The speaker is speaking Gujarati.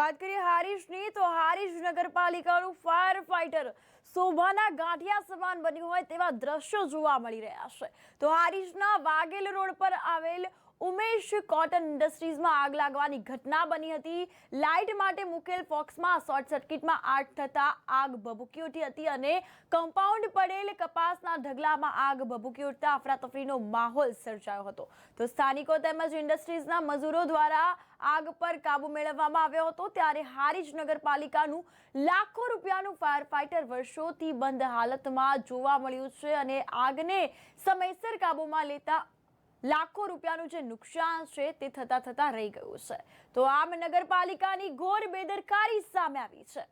વાત કરીએ હારીજની તો હારીજ નગરપાલિકાનું ફાયર ફાઇટર શોભાના ગાંઠિયા સમાન બન્યું હોય તેવા દ્રશ્યો જોવા મળી રહ્યા છે। તો હારીજના વાઘેલ રોડ પર આવેલ ઉમેશ કોટન ઇન્ડસ્ટ્રીઝમાં આગ લાગવાની ઘટના બની હતી। લાઇટ માટે મુકેલ બોક્સમાં શોર્ટ સર્કિટમાં આગ થતા આગ ભભૂકી ઉઠી હતી અને કમ્પાઉન્ડ પડેલ કપાસના ઢગલામાં આગ ભભૂકી ઉઠતા અફરાતફરીનો માહોલ સર્જાયો હતો। તો સ્થાનિકો તેમજ ઇન્ડસ્ટ્રીઝના મજૂરો દ્વારા આગ પર કાબુ મેળવવામાં આવ્યો હતો। ત્યારે હારીજ નગરપાલિકાનું લાખો રૂપિયાનું ફાયર ફાઇટર વર્ષોથી બંધ હાલતમાં જોવા મળ્યું છે અને આગને સમયસર કાબૂમાં લેતા લાખો રૂપિયાનું જે નુકસાન છે તે થતા રહી ગયું છે। તો આમ નગરપાલિકાની ઘોર બેદરકારી સામે આવી છે।